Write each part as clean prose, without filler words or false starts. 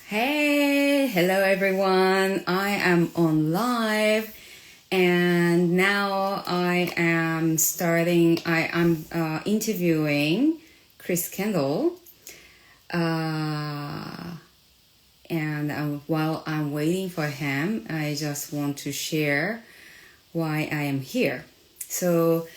Hey, hello everyone. I am on live and now I am interviewing Chris Kendall. Uh, and while I'm waiting for him, I just want to share why I am here. So,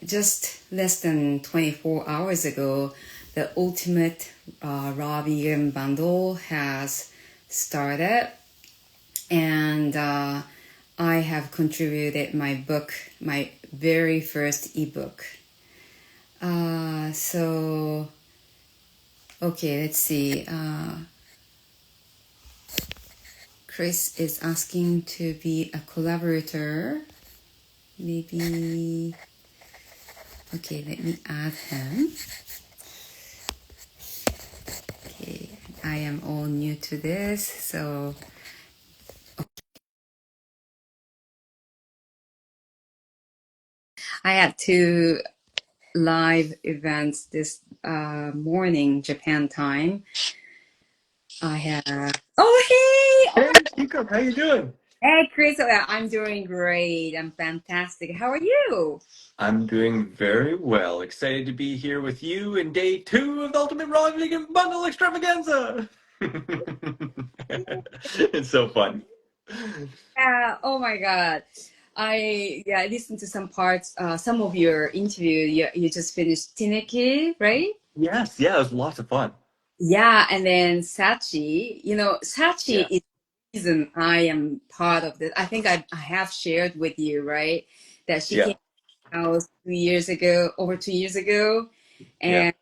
just less than 24 hours ago, the ultimate raw vegan bundle has started, and I have contributed my book, my very first ebook. So, okay, let's see. Chris is asking to be a collaborator. Maybe, okay, let me add him. Okay, I am all new to this, so I had two live events this morning, Japan time. I have, oh, hey! Oh Hey, my, Kiko, how you doing? hey, Chris, I'm doing great. I'm fantastic. How are you? I'm doing very well. Excited to be here with you in day two of the Ultimate Raw Vegan Bundle Extravaganza. It's so fun. Yeah, oh my God. I listened to some parts, some of your interview. You just finished Tineke, right? Yes, yeah, it was lots of fun. Yeah, and then Sachi, Sachi Yeah, is the reason I am part of this. I think I have shared with you, right? That she yeah, came out 2 years ago, over 2 years ago, yeah. and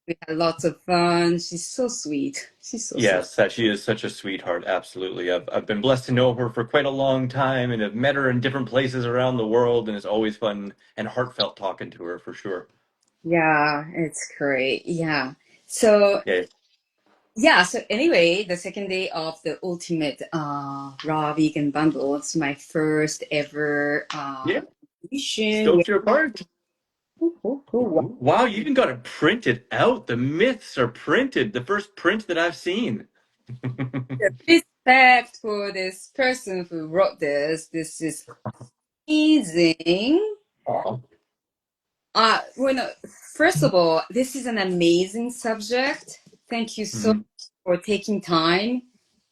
we had lots of fun. She's so sweet. She's so sweet. Yes, that she is such a sweetheart. Absolutely. I've been blessed to know her for quite a long time and have met her in different places around the world, and it's always fun and heartfelt talking to her for sure. Yeah, it's great. Yeah. So Yeah. yeah, so anyway, the second day of the ultimate raw vegan bundle, it's my first ever Yeah. edition. Stoked you're a part. Cool, cool, cool. Wow, you even got it printed out. The myths are printed. The first print that I've seen. Respect for this person who wrote this. This is amazing. Aw. Well, no, first of all, this is an amazing subject. Thank you so much Mhm. for taking time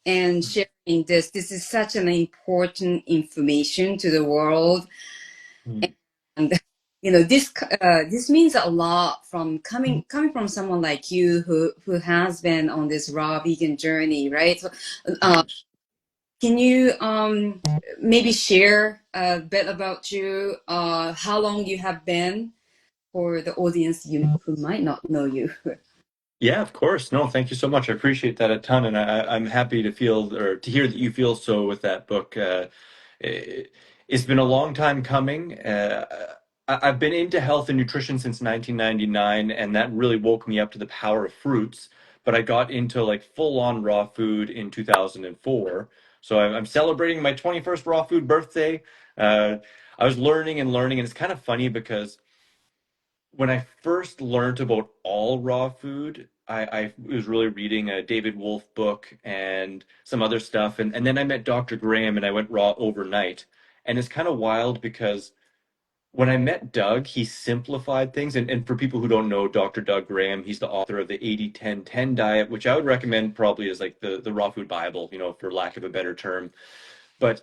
and sharing this. This is such an important information to the world, Mhm. and this means a lot from coming from someone like you who has been on this raw vegan journey, right? So, uh, can you maybe share a bit about you, how long you have been for the audience who might not know you? Yeah, of course. No, thank you so much. I appreciate that a ton, and I'm happy to feel or to hear that you feel so with that book. It, it's been a long time coming. I've been into health and nutrition since 1999, and that really woke me up to the power of fruits. But I got into like full-on raw food in 2004. So I'm celebrating my 21st raw food birthday. Uh, I was learning and learning, and it's kind of funny because when I first learned about all raw food, I was really reading a David Wolf book and some other stuff. And then I met Dr. Graham and I went raw overnight. And it's kind of wild because when I met Doug, he simplified things. And for people who don't know Dr. Doug Graham, he's the author of the 80-10-10 diet, which I would recommend probably as like the raw food Bible, for lack of a better term. But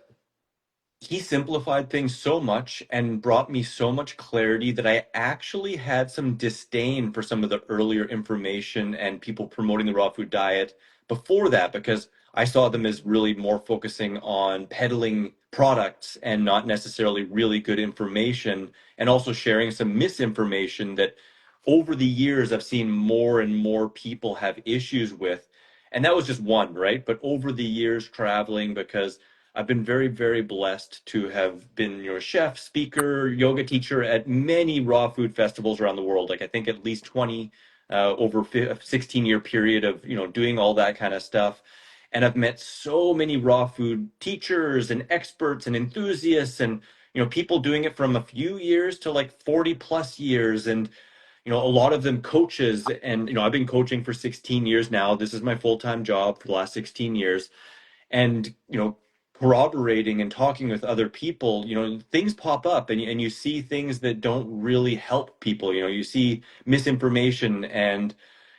he simplified things so much and brought me so much clarity that I actually had some disdain for some of the earlier information and people promoting the raw food diet before that because I saw them as really more focusing on peddling products and not necessarily really good information and also sharing some misinformation that over the years I've seen more and more people have issues with. And that was just one, right? But over the years traveling because I've been very, very blessed to have been your chef, speaker, yoga teacher at many raw food festivals around the world. Like I think at least 20 over a 16-year period of, doing all that kind of stuff. And I've met so many raw food teachers and experts and enthusiasts and, people doing it from a few years to like 40 plus years. And a lot of them coaches, and I've been coaching for 16 years now. This is my full-time job for the last 16 years. And corroborating and talking with other people, things pop up, and you see things that don't really help people. You see misinformation, and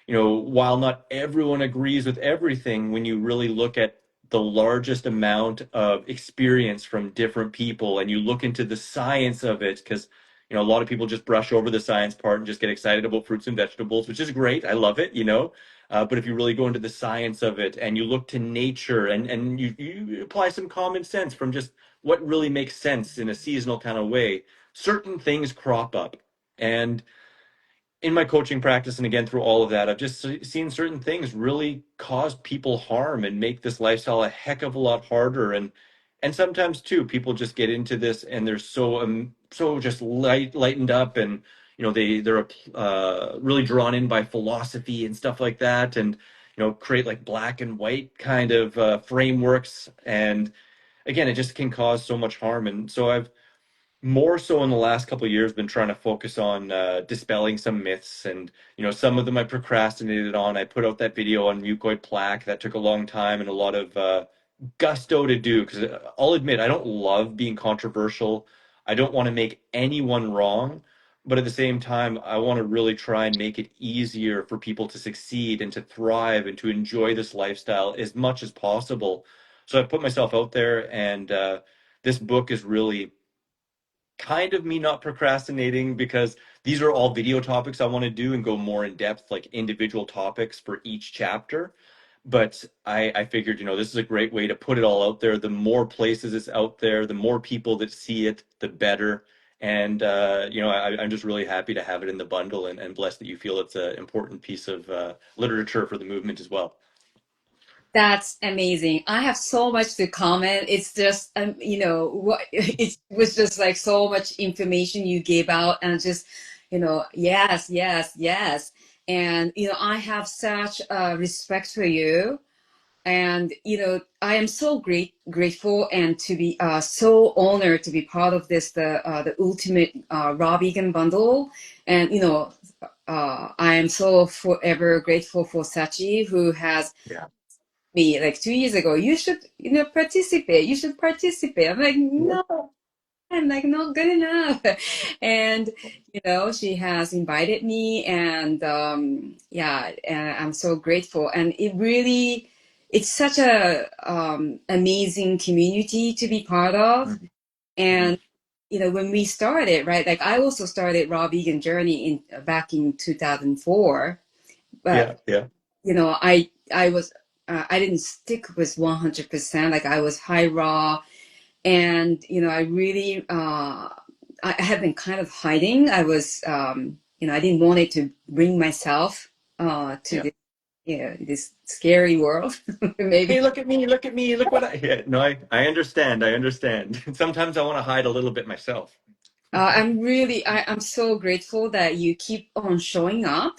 while not everyone agrees with everything, when you really look at the largest amount of experience from different people and you look into the science of it, because a lot of people just brush over the science part and just get excited about fruits and vegetables, which is great. I love it. But if you really go into the science of it and you look to nature, and you apply some common sense from just what really makes sense in a seasonal kind of way, certain things crop up. And in my coaching practice, and again through all of that, I've just seen certain things really cause people harm and make this lifestyle a heck of a lot harder. And sometimes too, people just get into this and they're so just lightened up, and they're really drawn in by philosophy and stuff like that, and create like black and white kind of frameworks. And again, it just can cause so much harm. And so I've more so in the last couple of years been trying to focus on dispelling some myths. And some of them I procrastinated on. I put out that video on mucoid plaque that took a long time and a lot of gusto to do, because I'll admit I don't love being controversial. I don't want to make anyone wrong, but at the same time I want to really try and make it easier for people to succeed and to thrive and to enjoy this lifestyle as much as possible. So I put myself out there, and this book is really kind of me not procrastinating, because these are all video topics I want to do and go more in depth, like individual topics for each chapter. But I figured, this is a great way to put it all out there. The more places it's out there, the more people that see it, the better. And, I'm just really happy to have it in the bundle, and blessed that you feel it's an important piece of literature for the movement as well. That's amazing. I have so much to comment. It's just, what it was just like so much information you gave out, and just, yes, yes, yes. And, I have such respect for you. And, I am so grateful, and to be so honored to be part of this, the ultimate raw vegan bundle. And, I am so forever grateful for Sachi, who has Yeah. me like 2 years ago, you should, participate. You should participate. I'm like, no, I'm like not good enough. And, she has invited me, and yeah, and I'm so grateful. And it's such a amazing community to be part of. Mhm. Mhm. And, when we started, right, like I also started Raw Vegan Journey back in 2004, but Yeah, yeah, I didn't stick with 100%. Like I was high raw, and I really I have been kind of hiding. I was I didn't want it to bring myself to yeah. this scary world. Hey, Maybe look at me, look at me, look what I. Yeah, no, I understand. I understand. Sometimes I want to hide a little bit myself. I'm so grateful that you keep on showing up,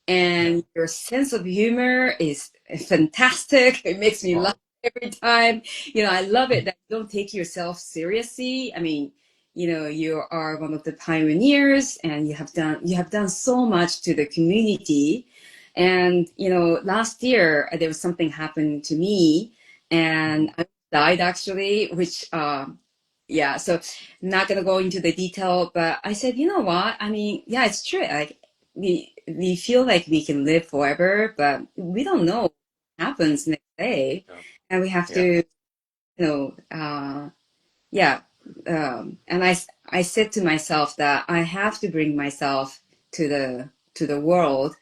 Yeah. and your sense of humor is fantastic. It makes me laugh Wow. every time. I love it that you don't take yourself seriously. I mean, you are one of the pioneers, and you have done so much to the community. And last year there was something happened to me, and Mhm. I died actually, which yeah. So not gonna go into the detail, but I said, you know what? I mean, yeah, it's true. Like we feel like we can live forever, but we don't know what happens next day, Yeah. and we have Yeah. to, yeah. And I said to myself that I have to bring myself to the world,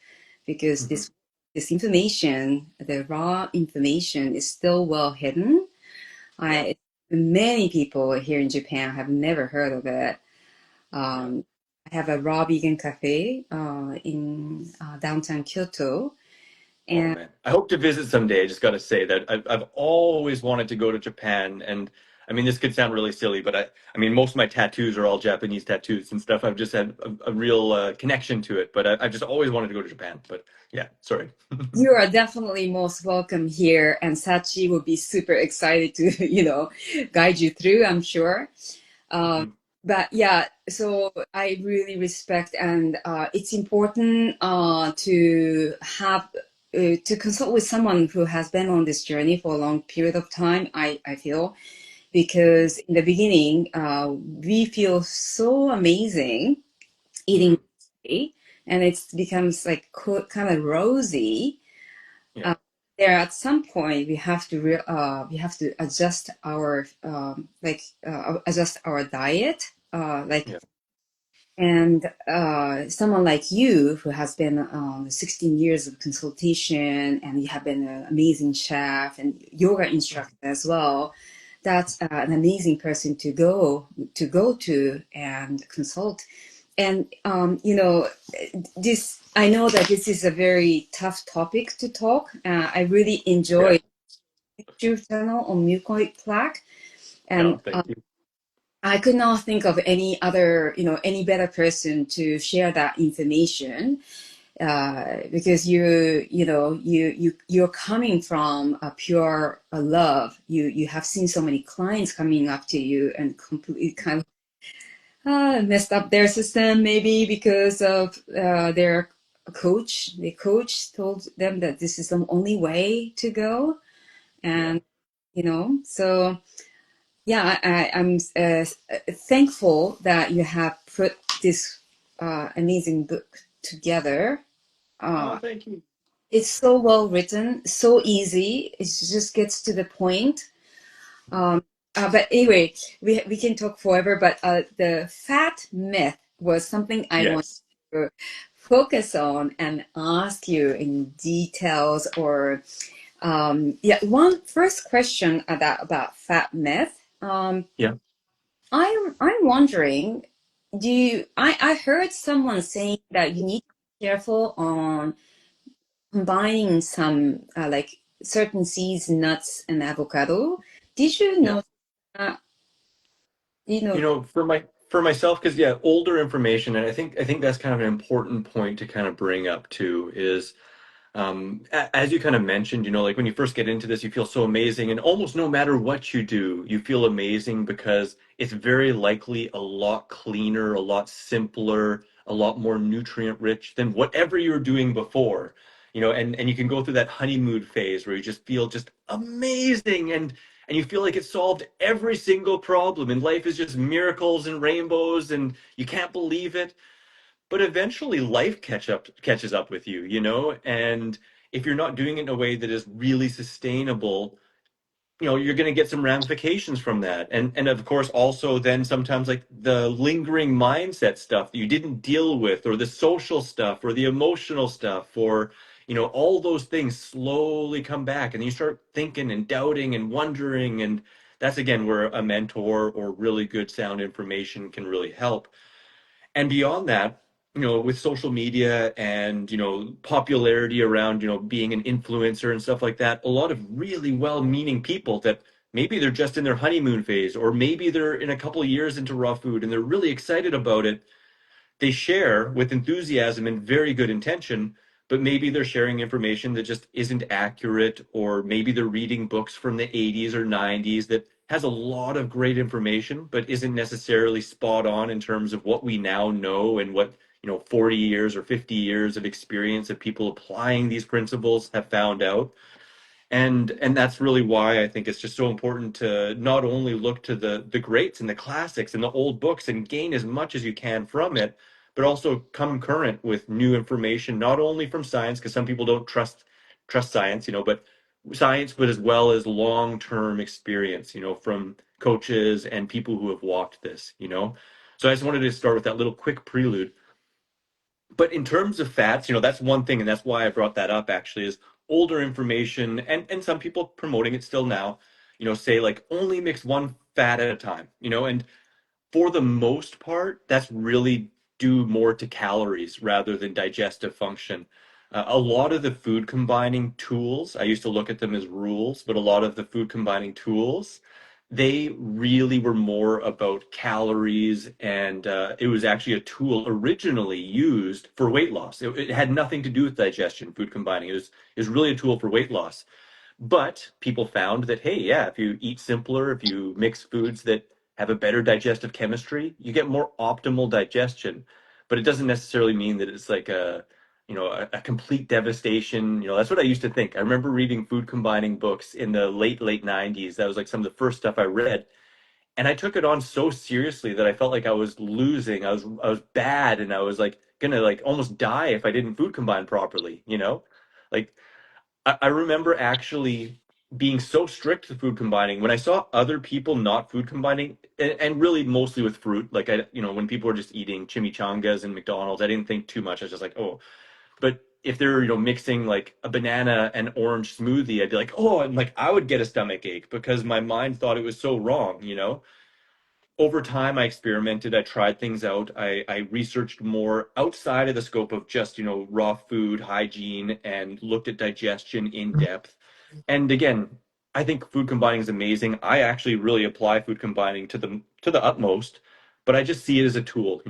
because Mhm. this information, the raw information, is still well hidden. Yeah. I Many people here in Japan have never heard of it. Yeah. I have a raw vegan cafe in downtown Kyoto, Oh and man, I hope to visit someday. I just got to say that I've always wanted to go to Japan, and I mean this could sound really silly, but I mean most of my tattoos are all Japanese tattoos and stuff. I've just had a real connection to it, but I've just always wanted to go to Japan. But yeah, sorry. you are definitely most welcome here. And Sachi will be super excited to guide you through, I'm sure. Um, Mhm. but yeah, so I really respect, and it's important to have to consult with someone who has been on this journey for a long period of time. I feel because in the beginning we feel so amazing eating, Hmm. and it becomes like kind of rosy. Yeah, uh, there at some point we have to adjust our adjust our diet, like. yeah, And someone like you who has been 16 years of consultation, and you have been an amazing chef and yoga instructor as well, that's an amazing person to go to and consult. And this, I know that this is a very tough topic to talk. I really yeah. enjoy your channel on mucoid plaque, and No, thank you. I could not think of any other, any better person to share that information, because you're coming from a pure love. You have seen so many clients coming up to you and completely kind of messed up their system, maybe because of their coach. The coach told them that this is the only way to go, Yeah. and so. Yeah, I'm thankful that you have put this amazing book together. Oh, Uh, thank you. it's so well written, so easy. It just gets to the point. Um, but anyway, we can talk forever. But the fat myth was something I want Yes. to focus on and ask you in details. Or yeah, one first question about fat myth. Yeah. I'm wondering, I heard someone saying that you need to be careful on combining some like certain seeds, nuts, and avocado. Did you Yeah. know that? You You know, know, for myself, because yeah, older information, and I think that's kind of an important point to kind of bring up too, is as you kind of mentioned, like when you first get into this, you feel so amazing, and almost no matter what you do, you feel amazing because it's very likely a lot cleaner, a lot simpler, a lot more nutrient rich than whatever you were doing before. And you can go through that honeymoon phase where you just feel just amazing and you feel like it solved every single problem and life is just miracles and rainbows and you can't believe it, but eventually life catches up with you, and if you're not doing it in a way that is really sustainable, you're going to get some ramifications from that. And of course also then sometimes like the lingering mindset stuff that you didn't deal with, or the social stuff or the emotional stuff, or all those things slowly come back and you start thinking and doubting and wondering, and that's again where a mentor or really good sound information can really help. And beyond that, with social media and, popularity around, being an influencer and stuff like that, a lot of really well-meaning people that maybe they're just in their honeymoon phase, or maybe they're in a couple of years into raw food and they're really excited about it, they share with enthusiasm and very good intention, but maybe they're sharing information that just isn't accurate, or maybe they're reading books from the 80s or 90s that has a lot of great information, but isn't necessarily spot on in terms of what we now know and what, 40 years or 50 years of experience of people applying these principles have found out. And that's really why I think it's just so important to not only look to the greats and the classics and the old books and gain as much as you can from it, but also come current with new information, not only from science, because some people don't trust science, but science, but as well as long-term experience, from coaches and people who have walked this. So I just wanted to start with that little quick prelude. But in terms of fats, that's one thing, and that's why I brought that up actually, is older information, and some people promoting it still now, say like only mix one fat at a time, and for the most part, that's really due more to calories rather than digestive function. A lot of the food combining tools, I used to look at them as rules, but a lot of the food combining tools, they really were more about calories, and it was actually a tool originally used for weight loss. It had nothing to do with digestion, food combining. It was really a tool for weight loss. But people found that, hey, yeah, if you eat simpler, if you mix foods that have a better digestive chemistry, you get more optimal digestion. But it doesn't necessarily mean that it's like a complete devastation. That's what I used to think. I remember reading food combining books in the late 90s. That was like some of the first stuff I read. And I took it on so seriously that I felt like I was losing. I was bad, and I was like gonna like almost die if I didn't food combine properly. Like I remember actually being so strict to food combining when I saw other people not food combining, and really mostly with fruit. Like when people were just eating chimichangas and McDonald's, I didn't think too much. I was just like, oh. But if they're mixing like a banana and orange smoothie, I'd be like, oh, and like I would get a stomach ache because my mind thought it was so wrong. Over time I experimented, I tried things out, I researched more outside of the scope of just raw food hygiene, and looked at digestion in depth. And again, I think food combining is amazing. I actually really apply food combining to the utmost, but I just see it as a tool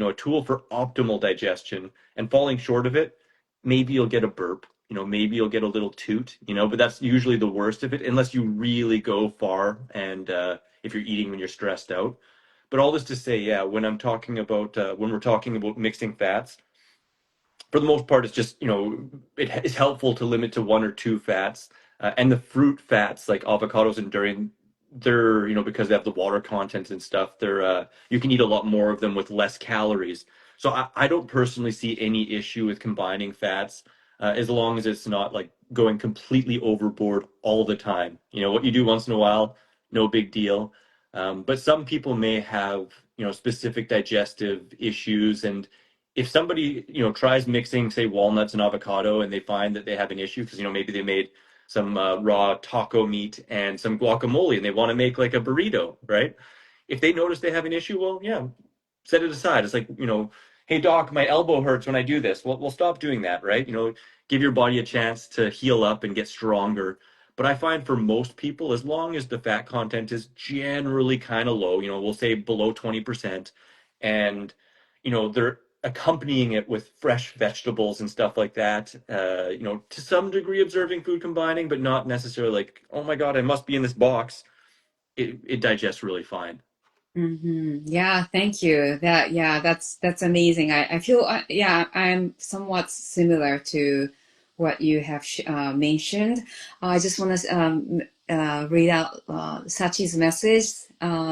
for optimal digestion. And falling short of it, maybe you'll get a burp, maybe you'll get a little toot, but that's usually the worst of it, unless you really go far, and if you're eating when you're stressed out. But all this to say, yeah, when we're talking about mixing fats, for the most part, it's just, it is helpful to limit to one or two fats. And the fruit fats, like avocados and durian, they're, because they have the water content and stuff, you can eat a lot more of them with less calories. So I don't personally see any issue with combining fats, as long as it's not like going completely overboard all the time. What you do once in a while, no big deal. But some people may have, specific digestive issues, and if somebody tries mixing, say, walnuts and avocado, and they find that they have an issue because maybe they made some raw taco meat and some guacamole, and they want to make like a burrito, right? If they notice they have an issue, well, yeah, set it aside. It's like, hey doc, my elbow hurts when I do this. Well, we'll stop doing that, right? Give your body a chance to heal up and get stronger. But I find for most people, as long as the fat content is generally kind of low, we'll say below 20%, and they're accompanying it with fresh vegetables and stuff like that, to some degree observing food combining, but not necessarily like, oh my God, I must be in this box. It digests really fine. Yeah, thank you. Yeah, that's amazing. I feel, yeah, I'm somewhat similar to what you have mentioned. I just want to read out Sachi's message,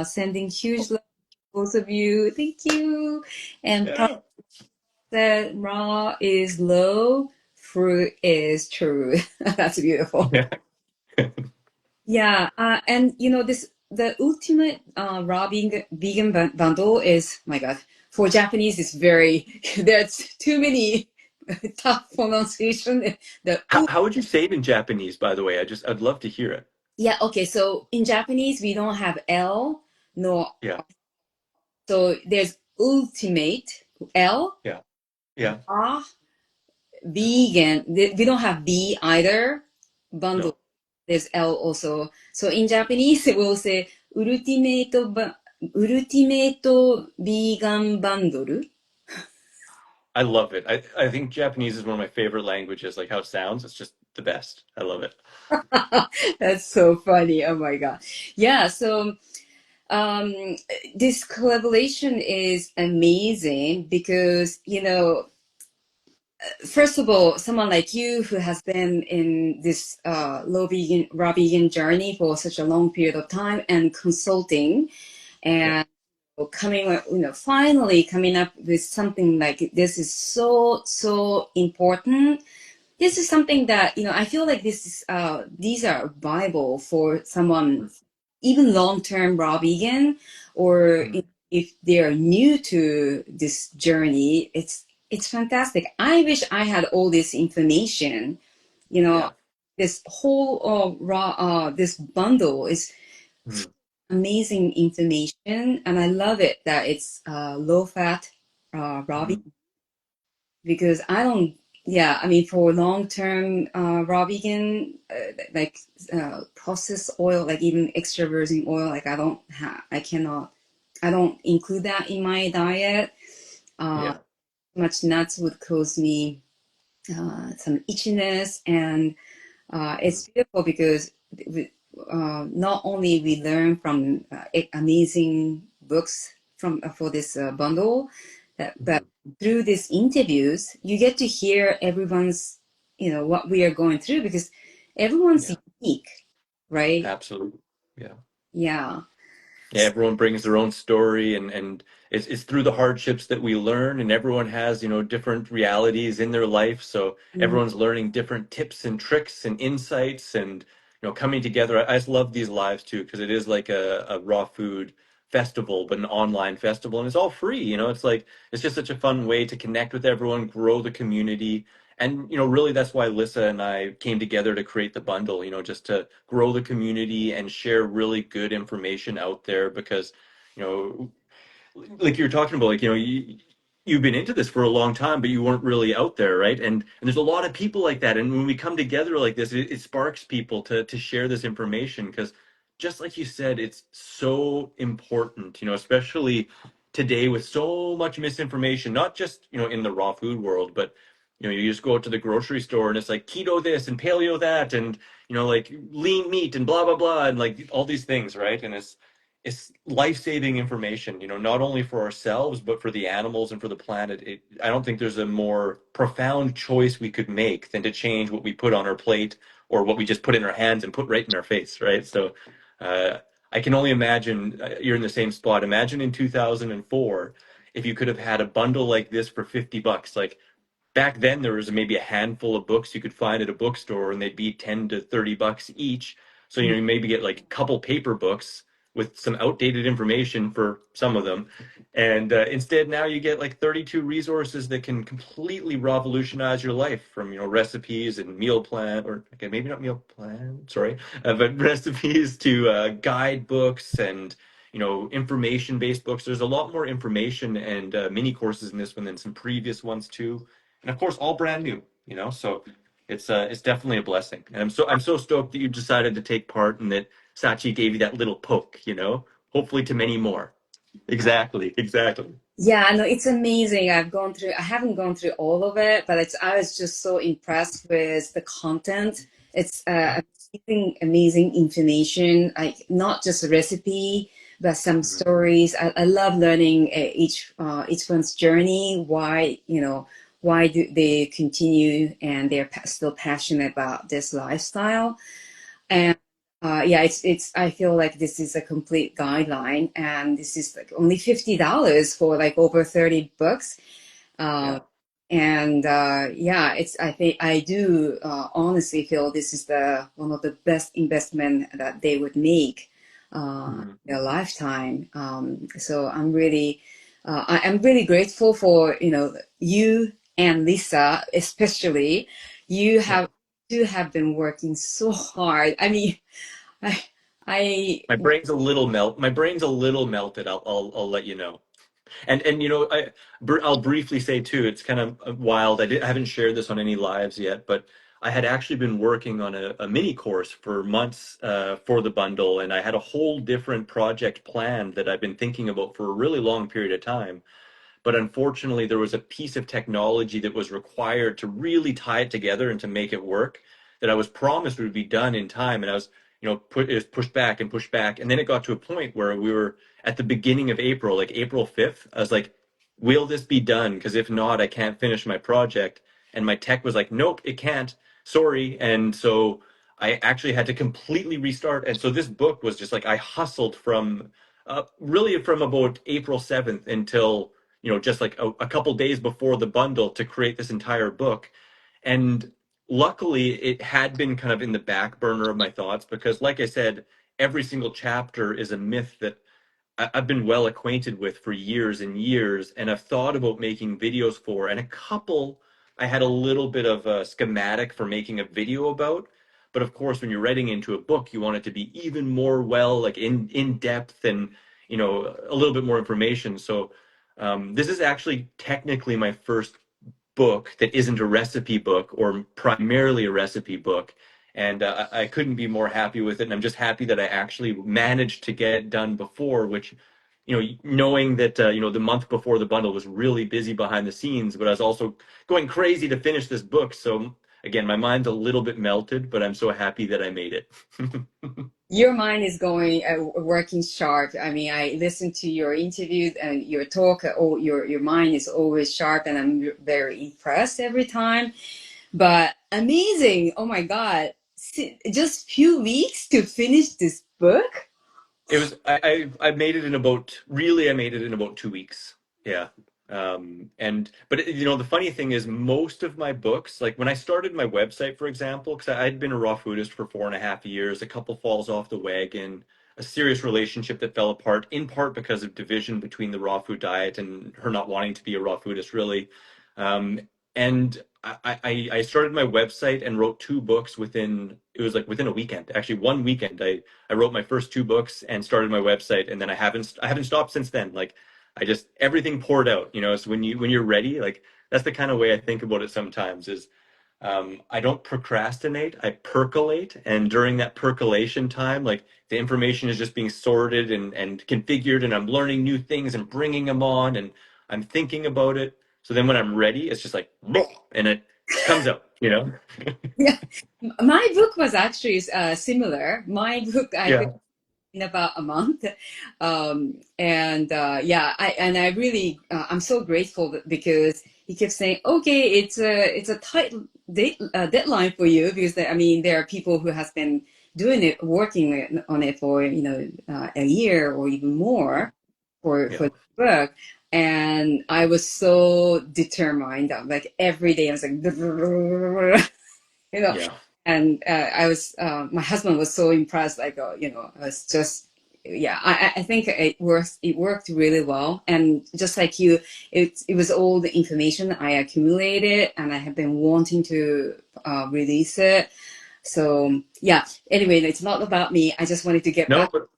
sending huge love to both of you. Thank you. And Pop Yeah. said, raw is low, fruit is true. That's beautiful. Yeah. Yeah, and this the ultimate raw vegan bundle is, my God, for Japanese it's very there's too many tough pronunciation. The How would you say it in Japanese, by the way? I'd love to hear it. Yeah, okay, so in Japanese we don't have L, no, Yeah. so there's ultimate L, Yeah. Yeah. raw, vegan. We don't have B either. Bundle. No. There's L also. So in Japanese, it will say ultimate vegan bundle. I love it. I think Japanese is one of my favorite languages, like how it sounds. It's just the best. I love it. That's so funny. Oh my God. Yeah. So um, this collaboration is amazing because, first of all, someone like you who has been in this raw vegan journey for such a long period of time and consulting Yeah. and finally coming up with something like this is so, so important. This is something that, I feel like these are Bible for someone, even long-term raw vegan, or Mhm. if they are new to this journey, it's fantastic. I wish I had all this information, you know, Yeah. this whole this bundle is Mhm. amazing information, and I love it that it's low fat raw vegan Mhm. because I don't. Yeah, I mean for long term raw vegan, like processed oil, like even extra virgin oil, like I cannot, I don't include that in my diet. Yeah. Too much nuts would cause me some itchiness, and Mhm. it's beautiful because we, not only we learn from amazing books from for this bundle. But Mhm. through these interviews, you get to hear everyone's, what we are going through because everyone's Yeah, unique, right? absolutely. Yeah. Yeah. Yeah, everyone brings their own story, and it's through the hardships that we learn, and everyone has, different realities in their life. So Mhm. everyone's learning different tips and tricks and insights and, coming together. I just love these lives too, because it is like a raw food festival, but an online festival, and it's all free. It's like it's just such a fun way to connect with everyone, grow the community. And really that's why Lissa and I came together to create the bundle, just to grow the community and share really good information out there because, you know, like you're talking about, like, you've been into this for a long time, but you weren't really out there, right? And there's a lot of people like that. And when we come together like this, it sparks people to share this information because just like you said, it's so important, especially today with so much misinformation, not just, in the raw food world, but you just go out to the grocery store and it's like keto this and paleo that and like lean meat and blah blah blah and like all these things, right? And it's life-saving information, not only for ourselves, but for the animals and for the planet. I don't think there's a more profound choice we could make than to change what we put on our plate or what we just put in our hands and put right in our face, right? So uh, I can only imagine you're in the same spot. Imagine in 2004, if you could have had a bundle like this for $50. Like back then there was maybe a handful of books you could find at a bookstore and they'd be 10 to $30 each. So you maybe get like a couple paper books with some outdated information for some of them, and instead now you get like 32 resources that can completely revolutionize your life, from recipes and meal plan, or okay, maybe not meal plan, sorry, but recipes to guidebooks and information based books. There's a lot more information and mini courses in this one than some previous ones too, and of course all brand new, so it's definitely a blessing, and I'm so stoked that you decided to take part and that Sachi gave you that little poke, hopefully to many more. Exactly, exactly. Yeah, no, it's amazing. I haven't gone through all of it, but I was just so impressed with the content. It's amazing information, like not just a recipe, but some Mhm. stories. I love learning each one's journey. Why do they continue and they're still passionate about this lifestyle? And yeah, it's. I feel like this is a complete guideline, and this is like only $50 for like over 30 books. Uh, Yeah. and yeah, it's. I think I do honestly feel this is the one of the best investment that they would make Mhm. in their lifetime. So I am really grateful for you and Lisa, especially. You Yeah. have been working so hard. I mean, I, I, My brain's a little melted. I'll let you know. And I'll briefly say too, it's kind of wild. I haven't shared this on any lives yet, but I had actually been working on a mini course for months for the bundle, and I had a whole different project planned that I've been thinking about for a really long period of time. But unfortunately, there was a piece of technology that was required to really tie it together and to make it work that I was promised would be done in time. And I was, it was pushed back and pushed back. And then it got to a point where we were at the beginning of April, like April 5th. I was like, will this be done? Because if not, I can't finish my project. And my tech was like, nope, it can't. Sorry. And so I actually had to completely restart. And so this book was just like I hustled from really from about April 7th until just like a couple days before the bundle to create this entire book. And luckily, it had been kind of in the back burner of my thoughts because, like I said, every single chapter is a myth that I've been well acquainted with for years and years, and I've thought about making videos for, and a couple I had a little bit of a schematic for making a video about. But of course, when you're writing into a book, you want it to be even more well, like in depth and a little bit more information. So this is actually technically my first book that isn't a recipe book or primarily a recipe book. And I couldn't be more happy with it. And I'm just happy that I actually managed to get it done before, which, knowing that, the month before the bundle was really busy behind the scenes, but I was also going crazy to finish this book. So again, my mind's a little bit melted, but I'm so happy that I made it. Your mind is going working sharp. I mean, I listen to your interviews and your talk. Oh, your mind is always sharp, and I'm very impressed every time. But amazing! Oh my God! Just few weeks to finish this book. It was I made it in about really I made it in about 2 weeks. Yeah. And but you know the funny thing is most of my books, like when I started my website, for example, because I'd been a raw foodist for 4.5 years, a couple falls off the wagon, a serious relationship that fell apart, in part because of division between the raw food diet and her not wanting to be a raw foodist, really. And I started my website and wrote 2 books within, it was like within a weekend. Actually, one weekend, I wrote my first 2 books and started my website, and then I haven't stopped since then. Like I just everything poured out, you know. So when you're ready, like that's the kind of way I think about it sometimes. Is I don't procrastinate, I percolate, and during that percolation time, like the information is just being sorted and configured, and I'm learning new things and bringing them on, and I'm thinking about it. So then when I'm ready, it's just like, and it comes out, you know. Yeah, my book was actually similar. My book I Yeah. in about a month. And yeah, I really I'm so grateful because he kept saying, okay, it's a tight deadline for you because I mean there are people who has been doing it, working on it for a year or even more for Yeah. the book. And I was so determined. Like every day, I was like, you know, Yeah. and I was my husband was so impressed. Like, I was just yeah. I think it worked really well. And just like you, it was all the information I accumulated, and I have been wanting to release it. So yeah. Anyway, it's not about me. I just wanted to get No, back. but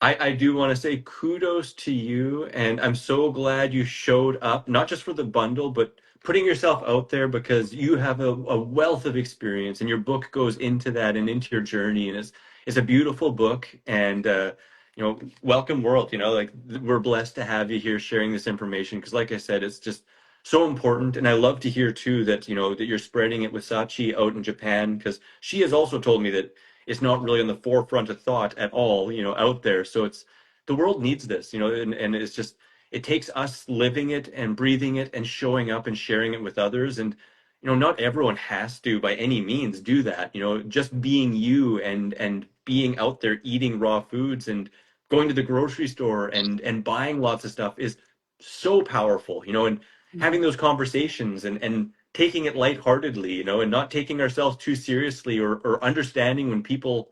I do want to say kudos to you, and I'm so glad you showed up, not just for the bundle, but putting yourself out there because you have a wealth of experience, and your book goes into that and into your journey, and it's a beautiful book. And you know, welcome world. You know, like we're blessed to have you here sharing this information because, like I said, it's just so important. And I love to hear too that you know that you're spreading it with Sachi out in Japan because she has also told me that it's not really on the forefront of thought at all, you know, out there. So it's the world needs this, you know, and it's just it takes us living it and breathing it and showing up and sharing it with others. And you know, not everyone has to by any means do that. You know, just being you and being out there eating raw foods and going to the grocery store and buying lots of stuff is so powerful, you know, and having those conversations and taking it lightheartedly, you know, and not taking ourselves too seriously or understanding when people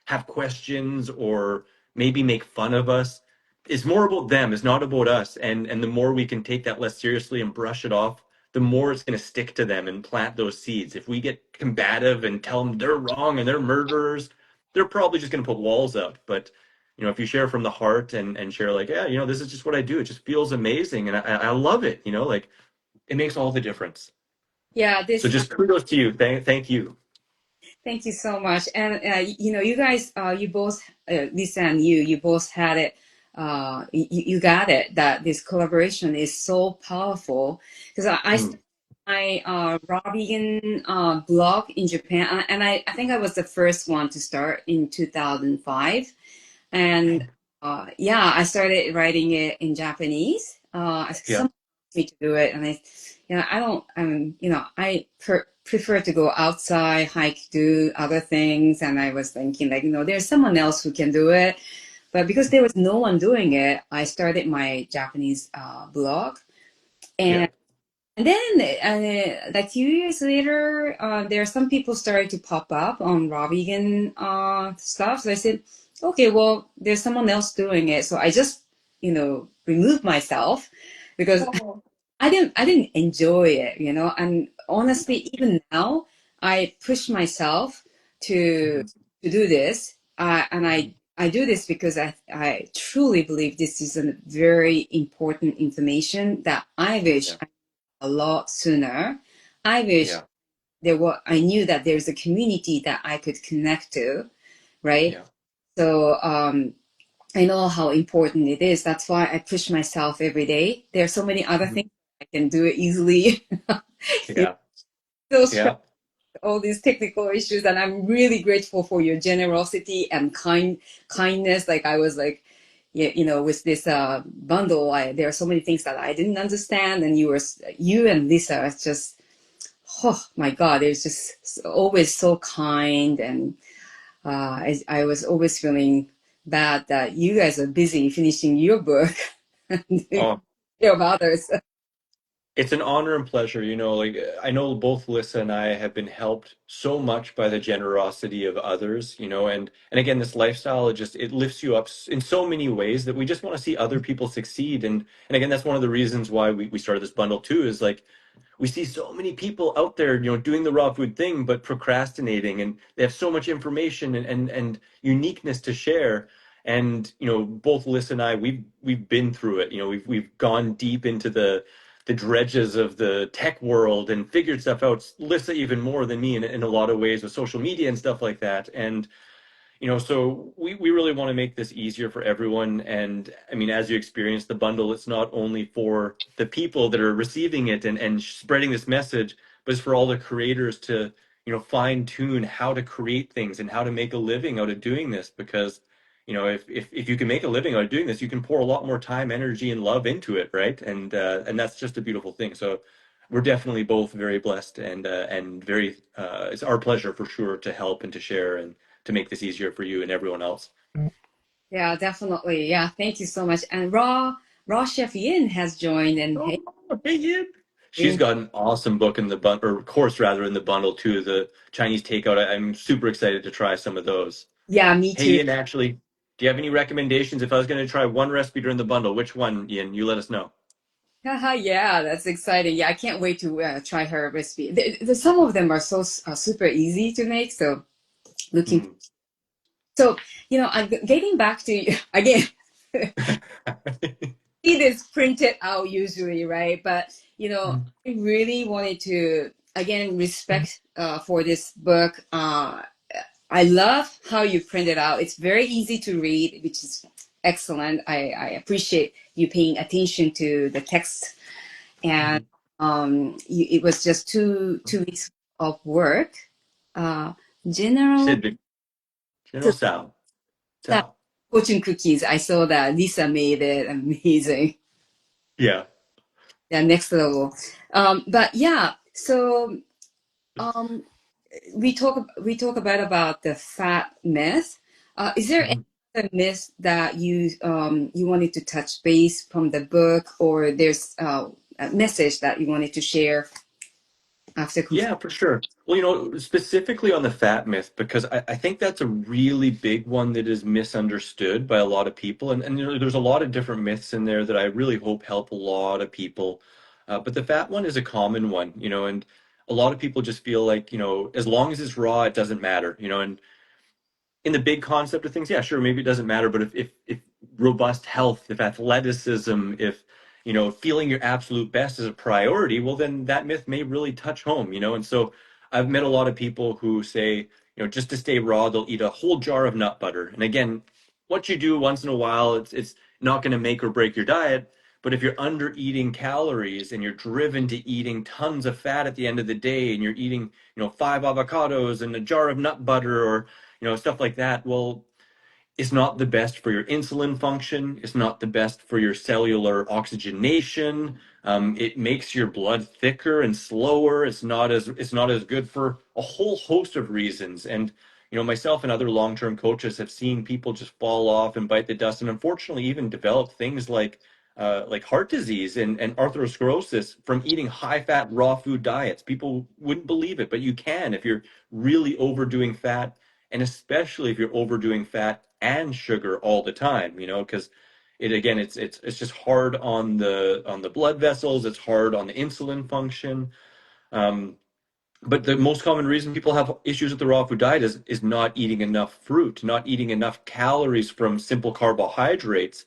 have questions or maybe make fun of us. It's more about them, it's not about us. And the more we can take that less seriously and brush it off, the more it's going to stick to them and plant those seeds. If we get combative and tell them they're wrong and they're murderers, they're probably just going to put walls up. But you know, if you share from the heart and share like, yeah, you know, this is just what I do. It just feels amazing, and I love it. You know, like it makes all the difference. Yeah, So this. just kudos to you. Thank you. Thank you so much. And you guys, you both, Lisa and you both had it. You got it. That this collaboration is so powerful because I Mm, started my raw vegan blog in Japan, and I think I was the first one to start in 2005. And okay. yeah, I started writing it in Japanese. Yeah. Someone asked me to do it, and I don't, I prefer to go outside, hike, do other things. And I was thinking, like, there's someone else who can do it. But because there was no one doing it, I started my Japanese blog. Yeah. And then, like 2 years later, there are some people started to pop up on raw vegan stuff. So I said, okay, well, there's someone else doing it. So I just, removed myself because I didn't enjoy it, And honestly, even now, I push myself to Mhm. to do this, and I Mhm. I do this because I truly believe this is a very important information that I wish Yeah. a lot sooner. I wish Yeah. I knew that there's a community that I could connect to, right? Yeah. So I know how important it is. That's why I push myself every day. There are so many other Mhm. things I can do it easily. You Yeah. know, so Yeah. all these technical issues, and I'm really grateful for your generosity and kindness. Like I was like, yeah, with this bundle, there are so many things that I didn't understand, and you and Lisa are just, oh my God, it's just always so kind, and I was always feeling bad that you guys are busy finishing your book and taking Oh, care of others. it's an honor and pleasure. Like I know both Lissa and I have been helped so much by the generosity of others, and again, this lifestyle, it lifts you up in so many ways that we just want to see other people succeed. And again, that's one of the reasons why we started this bundle too, is like we see so many people out there, doing the raw food thing, but procrastinating, and they have so much information and uniqueness to share. And both Liz and I, we've been through it. We've gone deep into the dredges of the tech world and figured stuff out. Lissa even more than me in a lot of ways with social media and stuff like that. And so we really want to make this easier for everyone. And I mean, as you experience the bundle, it's not only for the people that are receiving it and spreading this message, but it's for all the creators to, fine tune how to create things and how to make a living out of doing this. Because, if you can make a living out of doing this, you can pour a lot more time, energy, and love into it, right? And that's just a beautiful thing. So we're definitely both very blessed and very, it's our pleasure for sure to help and to share and to make this easier for you and everyone else. Yeah, definitely. Yeah, thank you so much. And Raw Chef Yin has joined, and Oh, hey, hey, yeah. She's Yin, got an awesome book in the bundle, or course rather, in the bundle too. The Chinese takeout. I'm super excited to try some of those. yeah, me Hey, too. Ian, actually, do you have any recommendations? If I was going to try one recipe during the bundle, which one, Ian? You let us know. Haha, yeah, that's exciting. Yeah, I can't wait to try her recipe. Some of them are so super easy to make. So looking. Mhm. So I'm getting back to again. See this printed out usually, right? But I really wanted to again respect for this book. I love how you print it out. It's very easy to read, which is excellent. I appreciate you paying attention to the text, and Mhm. it was just 2 weeks of work. Uh, General Sid, General Sal. Sal. fortune cookies. I saw that Lisa made it amazing. Yeah. Yeah, next level. But yeah, so um, we talk about the fat myth. Is there any Mhm. other myth that you wanted to touch base from the book, or there's a message that you wanted to share after completing? Yeah, for sure. Well, specifically on the fat myth, because I think that's a really big one that is misunderstood by a lot of people. And there's a lot of different myths in there that I really hope help a lot of people. But the fat one is a common one, and a lot of people just feel like, as long as it's raw, it doesn't matter, and in the big concept of things, yeah, sure, maybe it doesn't matter, but if robust health, if athleticism, if feeling your absolute best is a priority, well, then that myth may really touch home, and so I've met a lot of people who say, just to stay raw, they'll eat a whole jar of nut butter. And again, what you do once in a while, it's not going to make or break your diet. But if you're under eating calories and you're driven to eating tons of fat at the end of the day, and you're eating, 5 avocados and a jar of nut butter, or stuff like that. Well, it's not the best for your insulin function. It's not the best for your cellular oxygenation. It makes your blood thicker and slower. It's not as good for a whole host of reasons. And myself and other long-term coaches have seen people just fall off and bite the dust, and unfortunately even develop things like heart disease and atherosclerosis from eating high-fat raw food diets. People wouldn't believe it, but you can if you're really overdoing fat, and especially if you're overdoing fat and sugar all the time, because it's just hard on the blood vessels. It's hard on the insulin function. um, but the most common reason people have issues with the raw food diet is not eating enough fruit, not eating enough calories from simple carbohydrates.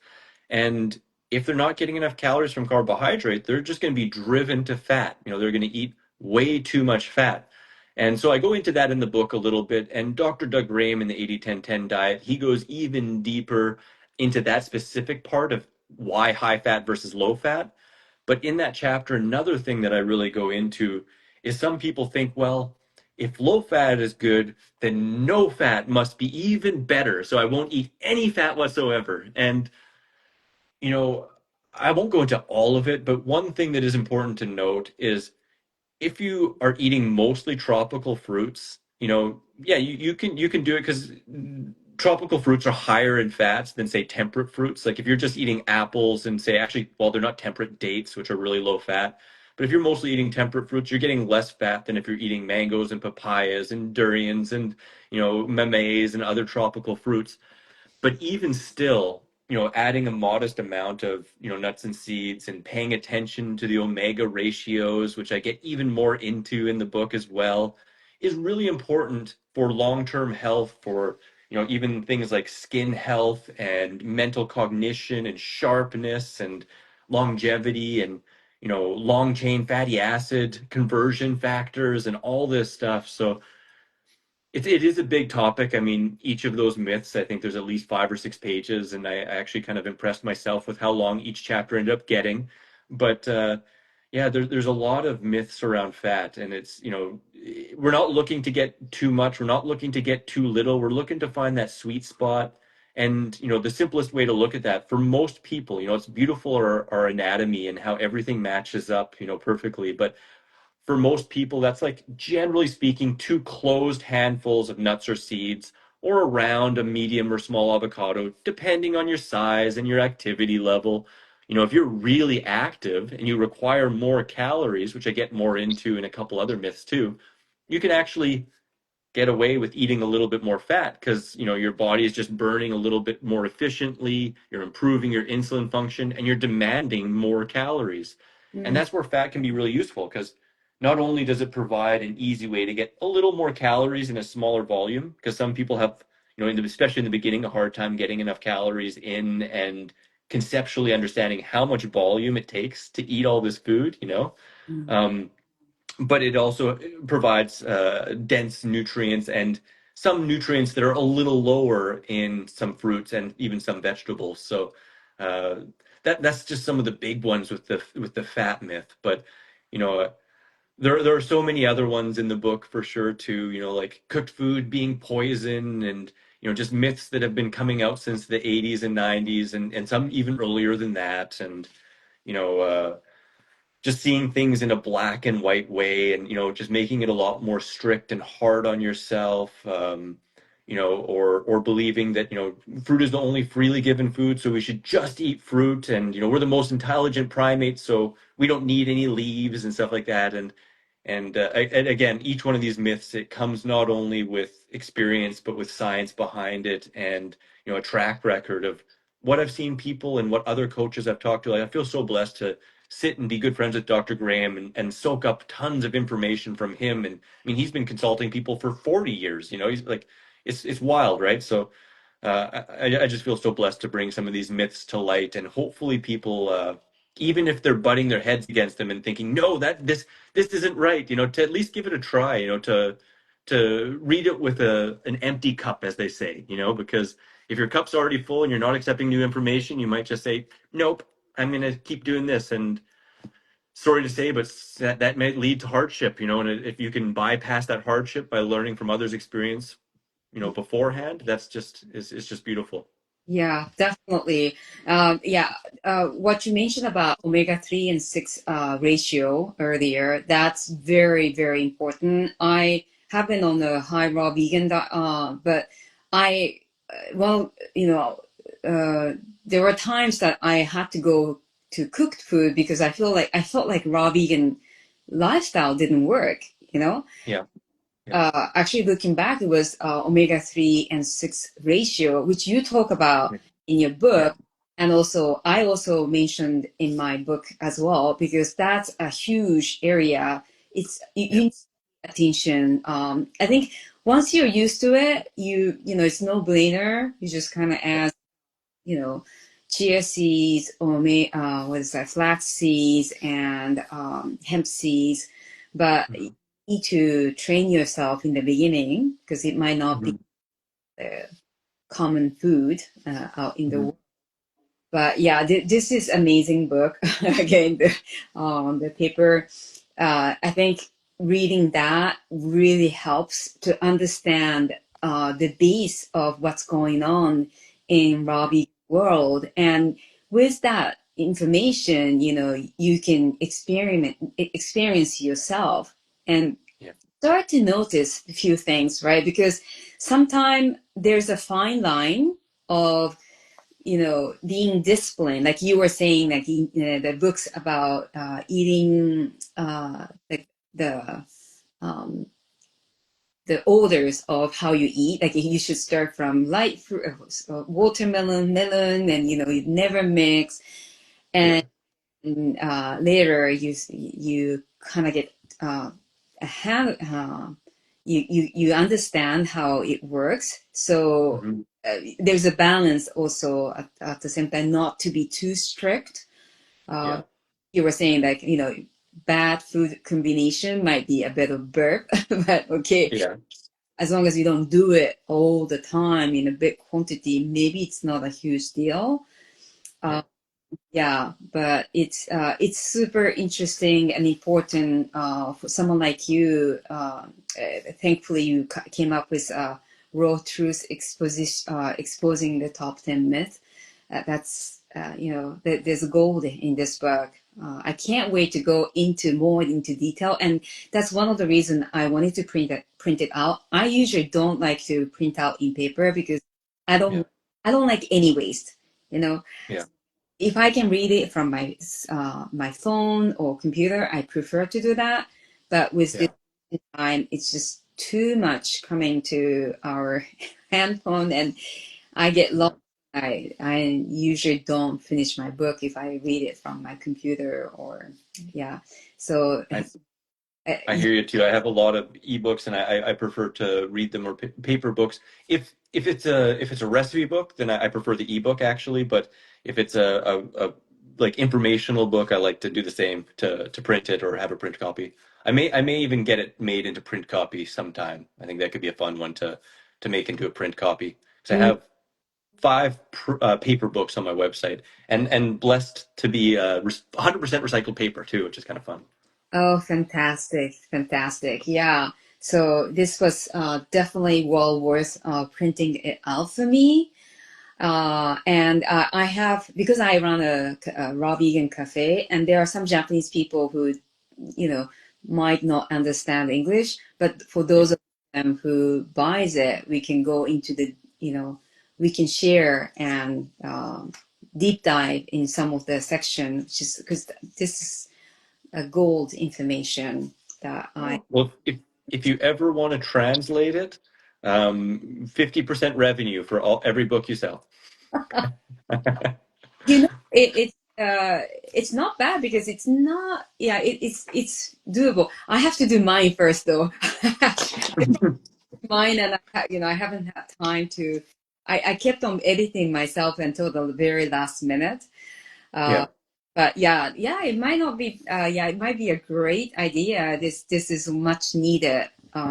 And if they're not getting enough calories from carbohydrate, they're just going to be driven to fat. They're going to eat way too much fat. And so I go into that in the book a little bit. And Dr. Doug Graham in the 80-10-10 diet, he goes even deeper into that specific part of why high fat versus low fat. But in that chapter, another thing that I really go into is some people think, well, if low fat is good, then no fat must be even better. So I won't eat any fat whatsoever. And, you know, I won't go into all of it, but one thing that is important to note is if you are eating mostly tropical fruits, yeah, you can do it because tropical fruits are higher in fats than say temperate fruits. Like if you're just eating apples and say actually, well, they're not temperate dates, which are really low fat. But if you're mostly eating temperate fruits, you're getting less fat than if you're eating mangoes and papayas and durians and memes and other tropical fruits. But even still, adding a modest amount of, nuts and seeds and paying attention to the omega ratios, which I get even more into in the book as well, is really important for long-term health, for, even things like skin health and mental cognition and sharpness and longevity and, long chain fatty acid conversion factors and all this stuff. So it is a big topic. I mean, each of those myths, I think there's at least 5 or 6 pages, and I actually kind of impressed myself with how long each chapter ended up getting. But yeah, there's a lot of myths around fat, and it's, we're not looking to get too much, we're not looking to get too little, we're looking to find that sweet spot. And, the simplest way to look at that for most people, it's beautiful our anatomy and how everything matches up, perfectly. But for most people, that's like generally speaking, two closed handfuls of nuts or seeds, or around a medium or small avocado, depending on your size and your activity level. If you're really active and you require more calories, which I get more into in a couple other myths too, you can actually get away with eating a little bit more fat because your body is just burning a little bit more efficiently, you're improving your insulin function, and you're demanding more calories. And Mm, that's where fat can be really useful because not only does it provide an easy way to get a little more calories in a smaller volume, because some people have, especially in the beginning, a hard time getting enough calories in and conceptually understanding how much volume it takes to eat all this food. mm, Um, but it also provides dense nutrients and some nutrients that are a little lower in some fruits and even some vegetables. So uh, that's just some of the big ones with the fat myth. But you know, there are so many other ones in the book for sure too. Like cooked food being poison and just myths that have been coming out since the 80s and 90s and some even earlier than that. And you know. Just seeing things in a black and white way and just making it a lot more strict and hard on yourself, or believing that fruit is the only freely given food, so we should just eat fruit, and we're the most intelligent primates, so we don't need any leaves and stuff like that. And again, each one of these myths, it comes not only with experience but with science behind it, and a track record of what I've seen people and what other coaches I've talked to. Like, I feel so blessed to sit and be good friends with Dr. Graham and soak up tons of information from him. And I mean, he's been consulting people for 40 years. He's like, it's wild, right? So I just feel so blessed to bring some of these myths to light, and hopefully people, even if they're butting their heads against them and thinking, no, this isn't right, to at least give it a try, to read it with an empty cup, as they say, because if your cup's already full and you're not accepting new information, you might just say, nope, I'm going to keep doing this. And sorry to say, but that may lead to hardship, and if you can bypass that hardship by learning from others' experience, beforehand, that's just it's just beautiful. yeah, definitely. Yeah, what you mentioned about omega-3 and 6 ratio earlier, that's very, very important. I have been on the high raw vegan diet, but I, well, there were times that I had to go to cooked food because I felt like raw vegan lifestyle didn't work, you know? Yeah, yeah, Actually, looking back, it was omega-3 and 6 ratio, which you talk about in your yeah, book. And also, I also mentioned in my book as well, because that's a huge area. You yeah, need attention. I think once you're used to it, it's no brainer. You just kind of yeah. add, you know, chia seeds or what is that, flax seeds and hemp seeds. But you Mhm, need to train yourself in the beginning because it might not be mhm, the common food out in the mhm, world. But yeah, this is amazing book. Again, the paper. I think reading that really helps to understand the base of what's going on in Yeah. Robbie's world. And with that information, you can experience yourself and Yeah. start to notice a few things, right? Because sometimes there's a fine line of being disciplined, like you were saying, like the books about eating, the um, the orders of how you eat. Like you should start from light fruit, watermelon, melon, and you never mix. Yeah. And later you kind of get a hand. You understand how it works. So Hmm. there's a balance also at the same time, not to be too strict. Uh, Yeah. you were saying like bad food combination might be a bit of burp, but okay, Yeah. as long as you don't do it all the time in a big quantity, maybe it's not a huge deal. Yeah. Uh, yeah, but it's super interesting and important for someone like you. Thankfully, you came up with raw truth exposition, exposing the top 10 myth. That's there's gold in this book. I can't wait to go into more into detail, and that's one of the reasons I wanted to print it out. I usually don't like to print out in paper because I Yeah. don't I don't like any waste. You know, Yeah. if I can read it from my phone or computer, I prefer to do that. But with this Yeah. time, it's just too much coming to our handphone, and I get lost. Yeah. I usually don't finish my book if I read it from my computer or yeah. So I I yeah. hear you too. I have a lot of ebooks, and I prefer to read them or paper books. If it's a recipe book, then I prefer the ebook actually. But if it's a like informational book, I like to do the same to print it or have a print copy. I may even get it made into print copy sometime. I think that could be a fun one to make into a print copy. Because I Mm. have five paper books on my website, and blessed to be 100% recycled paper too, which is kind of fun. Oh, fantastic, fantastic. Yeah. So this was definitely well worth printing it out for me. And I have, because I run a raw vegan cafe, and there are some Japanese people who, you know, might not understand English, but for Yeah. those of them who buys it, we can go into we can share and deep dive in some of the section, which is because this is a gold information that I. Oh, well, if you ever want to translate it, 50% revenue for every book you sell. It's not bad because it's not, yeah, it's doable. I have to do mine first though. Mine, and I haven't had time to. I kept on editing myself until the very last minute. Uh, Yeah. but yeah, it might not be. Yeah, it might be a great idea. This is much needed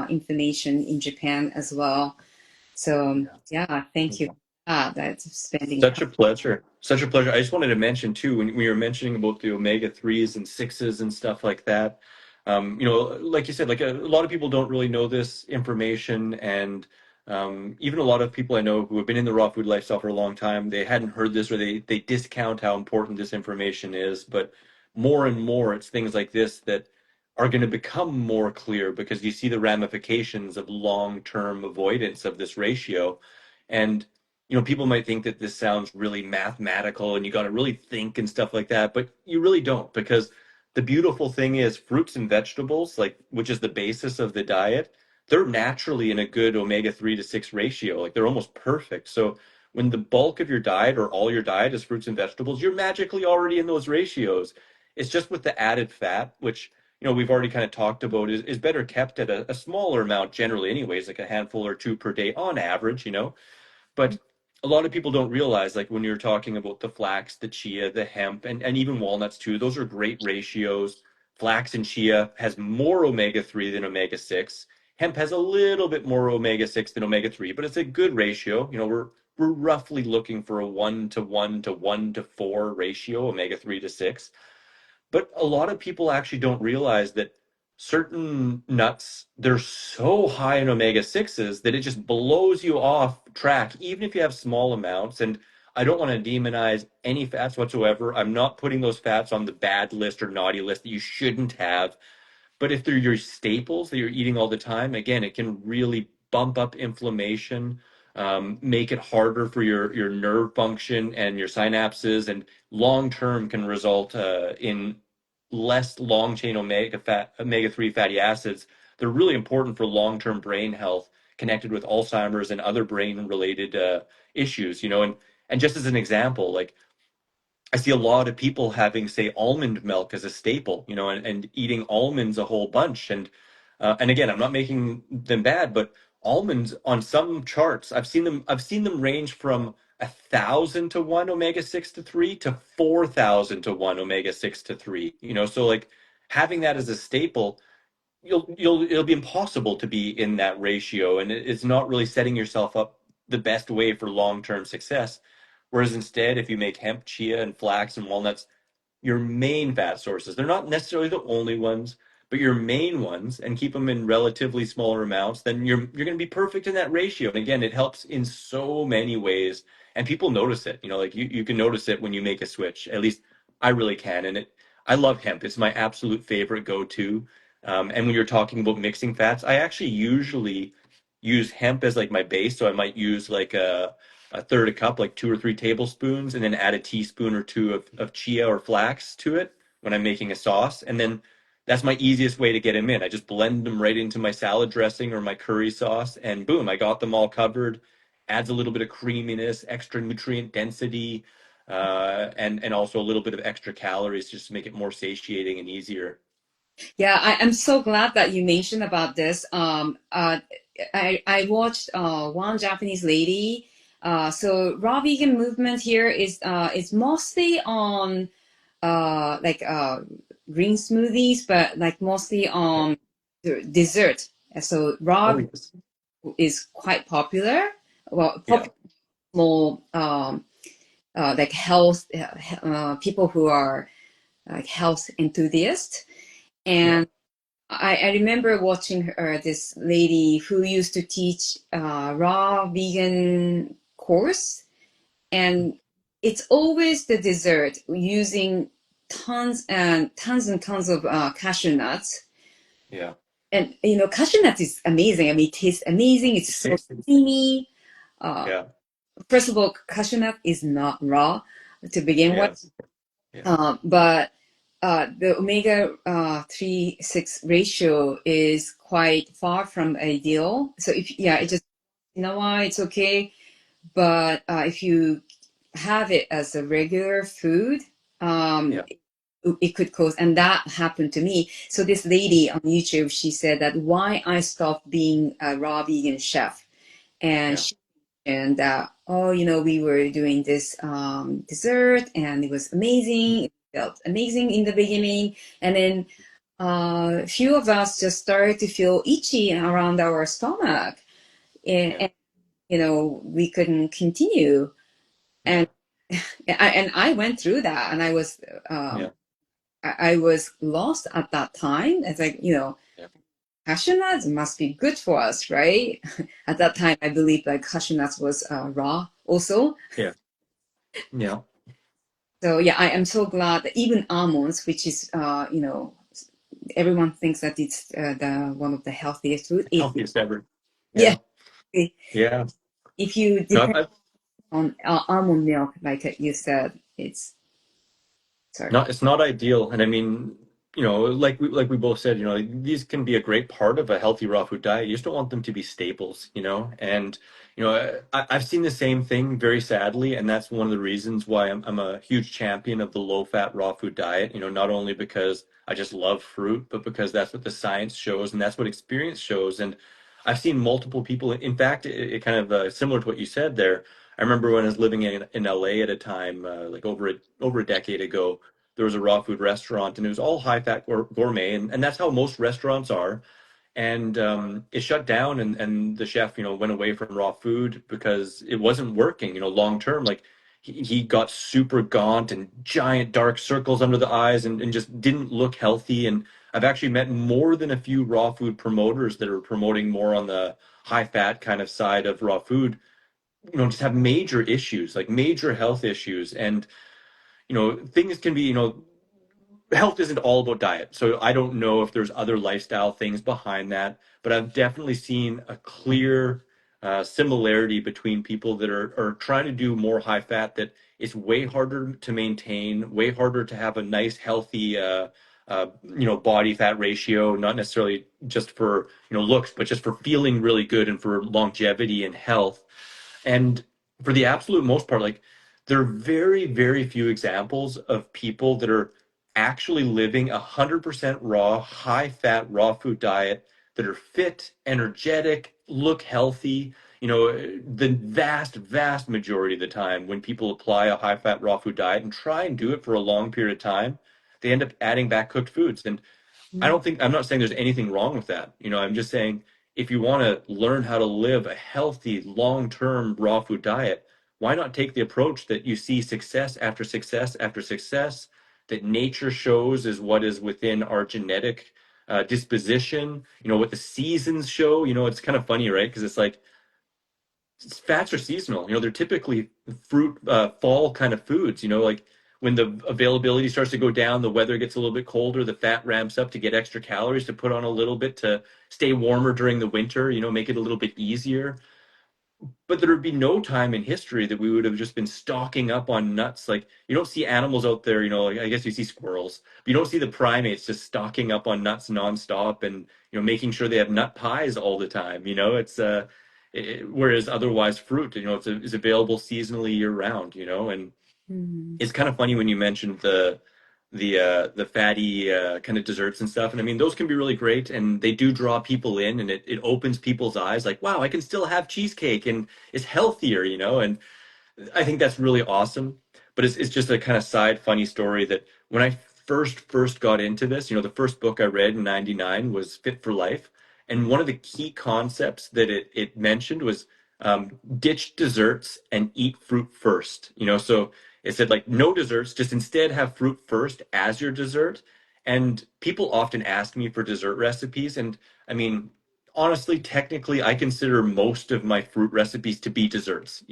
information in Japan as well. So yeah, thank you. Yeah. That's spending Such time. a pleasure. Such a pleasure. I just wanted to mention too, when we were mentioning about the omega threes and sixes and stuff like that, like you said, like a lot of people don't really know this information, and even a lot of people I know who have been in the raw food lifestyle for a long time, they hadn't heard this, or they discount how important this information is. But more and more, it's things like this that are going to become more clear because you see the ramifications of long-term avoidance of this ratio. And people might think that this sounds really mathematical and you got to really think and stuff like that, but you really don't, because the beautiful thing is fruits and vegetables, like which is the basis of the diet, they're naturally in a good omega 3 to 6 ratio. Like they're almost perfect. So when the bulk of your diet or all your diet is fruits and vegetables, you're magically already in those ratios. It's just with the added fat, which we've already kind of talked about, is better kept at a smaller amount generally anyways, like a handful or two per day on average. But a lot of people don't realize, like when you're talking about the flax, the chia, the hemp, and even walnuts too, those are great ratios. Flax and chia has more omega 3 than omega 6. Hemp has a little bit more omega 6 than omega 3, but it's a good ratio. We're roughly looking for a 1 to 1 to 1 to 4 ratio, omega 3 to 6. But a lot of people actually don't realize that certain nuts, they're so high in omega-6s that it just blows you off track, even if you have small amounts. And I don't want to demonize any fats whatsoever. I'm not putting those fats on the bad list or naughty list that you shouldn't have. But if they're your staples that you're eating all the time, again, it can really bump up inflammation, make it harder for your nerve function and your synapses, and long term can result in less long chain omega-3 fatty acids. They're really important for long term brain health, connected with Alzheimer's and other brain related issues. And just as an example, like I see a lot of people having, say, almond milk as a staple, and eating almonds a whole bunch. And again, I'm not making them bad, but almonds on some charts, I've seen them range from 1,000 to 1 omega-6 to 3 to 4,000 to 1 omega-6 to 3. So like having that as a staple, it'll be impossible to be in that ratio, and it's not really setting yourself up the best way for long-term success. Whereas instead, if you make hemp, chia, and flax and walnuts your main fat sources. They're not necessarily the only ones, but your main ones, and keep them in relatively smaller amounts, then you're going to be perfect in that ratio. And again, it helps in so many ways, and people notice it. Like you can notice it when you make a switch. At least I really can, and I love hemp. It's my absolute favorite go-to. And when you're talking about mixing fats, I actually usually use hemp as like my base. So I might use like a third a cup, like 2 or 3 tablespoons, and then add a teaspoon or two of chia or flax to it when I'm making a sauce. And then that's my easiest way to get them in. I just blend them right into my salad dressing or my curry sauce, and boom, I got them all covered. Adds a little bit of creaminess, extra nutrient density, and also a little bit of extra calories just to make it more satiating and easier. Yeah, I'm so glad that you mentioned about this. I watched one Japanese lady. So raw vegan movement here is mostly on like green smoothies, but like mostly Yeah. on dessert. So Oh, raw yes. is quite popular. Well, Yeah. popular more like health people who are like health enthusiasts. Yeah. And I remember watching this lady who used to teach raw vegan course, and it's always the dessert using and tons of cashew nuts. Yeah. And cashew nuts is amazing. I mean, it tastes amazing. It's It so tastes. creamy. Uh, Yeah. First of all, cashew nut is not raw to begin with. Yeah. Yeah. But the omega 3/6 ratio is quite far from ideal. So if yeah, it just why it's okay. But if you have it as a regular food, Yeah. it could cause, and that happened to me. So this lady on YouTube, she said that why I stopped being a raw vegan chef, and Yeah. she and oh, we were doing this dessert, and it was amazing. It felt amazing in the beginning, and then a few of us just started to feel itchy around our stomach, Yeah. and we couldn't continue. And Yeah. I went through that, and Yeah. I was lost at that time. It's like Yeah. cashew nuts must be good for us, right? At that time, I believe like cashew nuts was raw also. Yeah. Yeah. So yeah, I am so glad that even almonds, which is everyone thinks that it's the one of the healthiest food. Healthiest ever. Yeah, Yeah. Yeah. if you No, depend on almond milk, like you said, it's sorry. it's not ideal. And I mean, like we both said, these can be a great part of a healthy raw food diet. You just don't want them to be staples. And I've seen the same thing very sadly, and that's one of the reasons why I'm a huge champion of the low fat raw food diet. Not only because I just love fruit, but because that's what the science shows and that's what experience shows. And I've seen multiple people. In fact, it kind of similar to what you said there. I remember when I was living in LA at a time, like over a decade ago. There was a raw food restaurant, and it was all high fat gourmet, and that's how most restaurants are. And it shut down, and the chef went away from raw food because it wasn't working long term. Like he got super gaunt and giant dark circles under the eyes, and just didn't look healthy. And I've actually met more than a few raw food promoters that are promoting more on the high fat kind of side of raw food, just have major issues, like major health issues. And, things can be, health isn't all about diet. So I don't know if there's other lifestyle things behind that, but I've definitely seen a clear similarity between people that are trying to do more high fat, that it's way harder to maintain, way harder to have a nice, healthy, body fat ratio, not necessarily just for, looks, but just for feeling really good and for longevity and health. And for the absolute most part, like there are very, very few examples of people that are actually living 100% raw, high fat, raw food diet that are fit, energetic, look healthy. The vast, vast majority of the time when people apply a high fat, raw food diet and try and do it for a long period of time, they end up adding back cooked foods. And I'm not saying there's anything wrong with that. I'm just saying if you want to learn how to live a healthy, long-term raw food diet, why not take the approach that you see success after success after success, that nature shows is what is within our genetic disposition, what the seasons show. It's kind of funny, right? Because it's like fats are seasonal. They're typically fruit, fall kind of foods. Like when the availability starts to go down, the weather gets a little bit colder, the fat ramps up to get extra calories to put on a little bit to stay warmer during the winter. Make it a little bit easier. But there would be no time in history that we would have just been stocking up on nuts. Like you don't see animals out there, like I guess you see squirrels, but you don't see the primates just stocking up on nuts nonstop and making sure they have nut pies all the time. Whereas otherwise fruit, is available seasonally year round. And Mm. it's kind of funny when you mentioned the fatty kind of desserts and stuff. And I mean, those can be really great, and they do draw people in, and it opens people's eyes. Like, wow, I can still have cheesecake, and it's healthier. And I think that's really awesome. But it's just a kind of side funny story that when I first got into this, the first book I read in '99 was Fit for Life, and one of the key concepts that it mentioned was ditch desserts and eat fruit first. So it said like no desserts, just instead have fruit first as your dessert. And people often ask me for dessert recipes, and I mean, honestly, technically, I consider most of my fruit recipes to be desserts,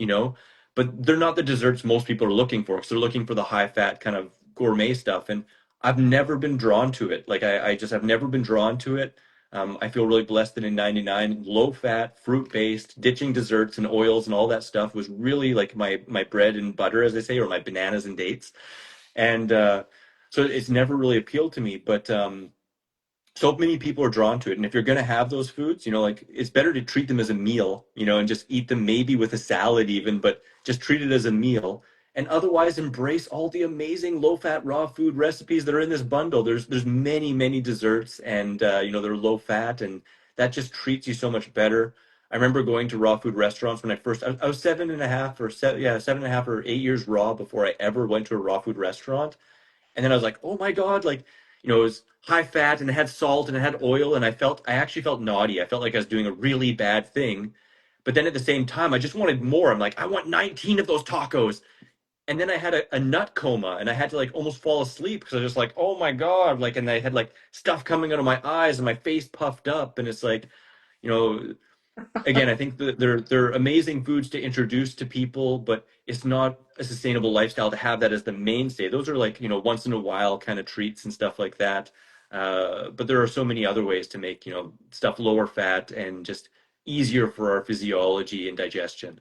but they're not the desserts most people are looking for because they're looking for the high fat kind of gourmet stuff. And I've never been drawn to it. Like I just have never been drawn to it. I feel really blessed that in '99, low fat, fruit based, ditching desserts and oils and all that stuff was really like my bread and butter, as they say, or my bananas and dates. And so it's never really appealed to me. But so many people are drawn to it. And if you're going to have those foods, like it's better to treat them as a meal, and just eat them maybe with a salad even, but just treat it as a meal. And otherwise embrace all the amazing low fat raw food recipes that are in this bundle. There's many, many desserts and, they're low fat and that just treats you so much better. I remember going to raw food restaurants when I was 7.5 or 8 years raw before I ever went to a raw food restaurant. And then I was like, oh my God, like, it was high fat and it had salt and it had oil. And I actually felt naughty. I felt like I was doing a really bad thing. But then at the same time, I just wanted more. I'm like, I want 19 of those tacos. And then I had a nut coma and I had to like almost fall asleep because I was just like, oh my God. Like, and I had like stuff coming out of my eyes and my face puffed up. And it's like, you know, again, I think that they're amazing foods to introduce to people, but it's not a sustainable lifestyle to have that as the mainstay. Those are like, once in a while kind of treats and stuff like that. But there are so many other ways to make, stuff lower fat and just easier for our physiology and digestion.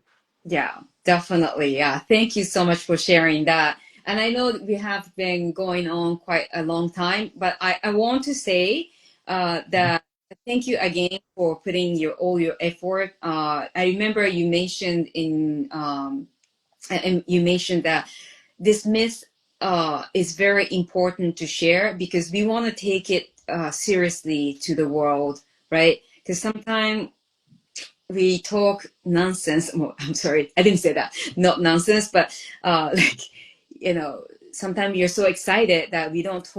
Yeah, definitely. Yeah. Thank you so much for sharing that. And I know that we have been going on quite a long time, but I want to say that thank you again for putting all your effort. I remember you mentioned and you mentioned that this myth is very important to share because we want to take it seriously to the world, right? Because sometimes we talk nonsense. Well, I'm sorry, I didn't say that. Not nonsense, but like sometimes you're so excited that we don't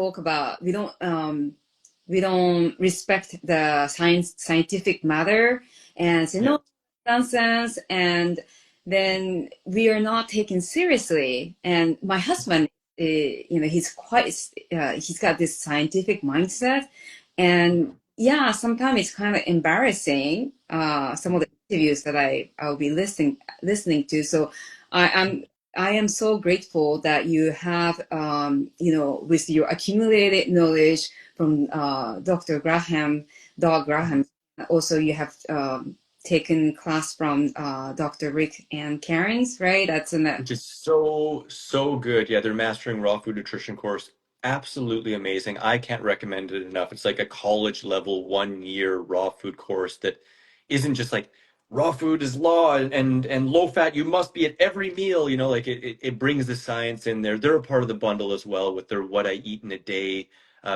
respect the scientific matter and say Yeah. no nonsense, and then we are not taken seriously. And my husband he's quite he's got this scientific mindset, and yeah, sometimes it's kind of embarrassing, some of the interviews that I'll be listening to. So I, I'm I am so grateful that you have, with your accumulated knowledge from Dr. Graham. Also, you have taken class from Dr. Rick and Karen's, right? That's an Which is so, so good. Yeah, their Mastering Raw Food Nutrition course, absolutely amazing. I can't recommend it enough. It's like a college level 1 year raw food course that isn't just like raw food is law and low fat, you must be at every meal, like it brings the science in there. They're a part of the bundle as well with their What I Eat in a Day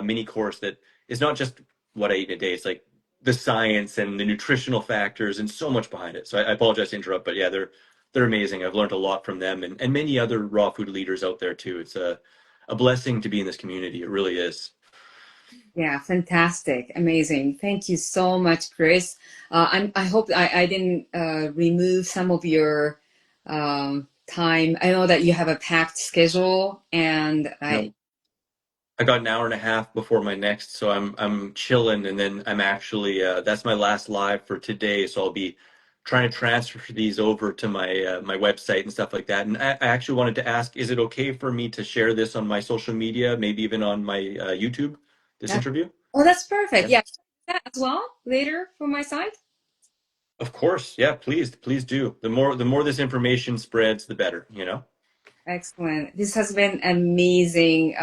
mini course that is not just what I eat in a day. It's like the science and the nutritional factors and so much behind it. So I apologize to interrupt, but yeah, they're amazing. I've learned a lot from them and many other raw food leaders out there too. It's a blessing to be in this community. It really is. Yeah, fantastic, amazing. Thank you so much, Chris. I hope I didn't remove some of your time. I know that you have a packed schedule, and No, I got an hour and a half before my next, so I'm chilling, and then I'm actually that's my last live for today. So I'll be trying to transfer these over to my website and stuff like that. And I actually wanted to ask, is it okay for me to share this on my social media, maybe even on my YouTube, this that, interview? oh, that's perfect. Yeah. Yeah, that as well later for my side. Of course. Yeah, please do. The more this information spreads, the better. Excellent. This has been amazing,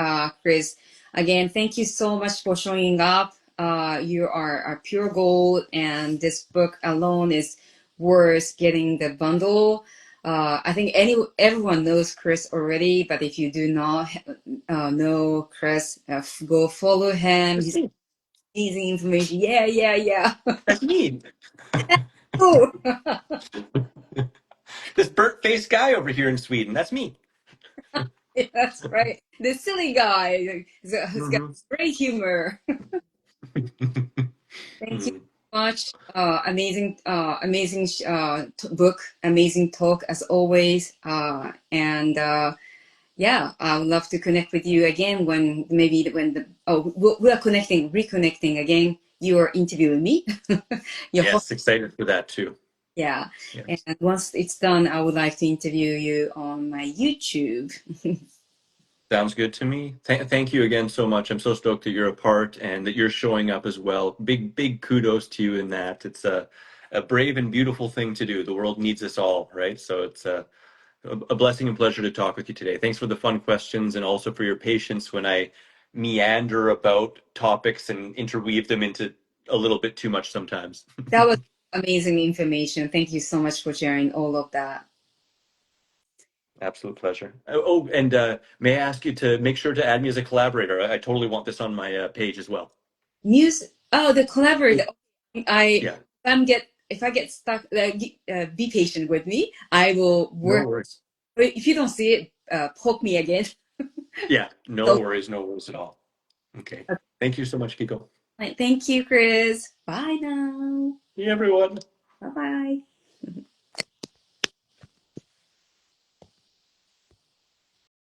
Chris. Again, thank you so much for showing up. You are a pure gold, and this book alone is worth getting the bundle. I think everyone knows Chris already, but if you do not know Chris, go follow him. That's He's me. amazing information. Yeah, yeah, yeah. That's me. Cool. This burnt faced guy over here in Sweden. That's me. That's right. The silly guy who's got Hmm. great humor. Thank you Hmm. so much. Amazing book, amazing talk as always. And yeah, I would love to connect with you again when we are reconnecting again. You are interviewing me. Your host, Yes, excited for that too. yeah. And Yes. once it's done, I would like to interview you on my YouTube. Sounds good to me. Thank you again so much. I'm so stoked that you're a part and that you're showing up as well. Big kudos to you in that. It's a brave and beautiful thing to do. The world needs us all, right? So it's a blessing and pleasure to talk with you today. Thanks for the fun questions and also for your patience when I meander about topics and interweave them into a little bit too much sometimes. That was amazing information. Thank you so much for sharing all of that. Absolute pleasure. And may I ask you to make sure to add me as a collaborator? I totally want this on my page as well. News. Oh, the collaborator. I Yeah, if I get stuck, be patient with me. I will no work. worries. If you don't see it, poke me again. Yeah, no So, worries, no worries at all. Okay. Thank you so much, Kiko. thank you, Chris. Bye now. Hey, everyone. Bye bye.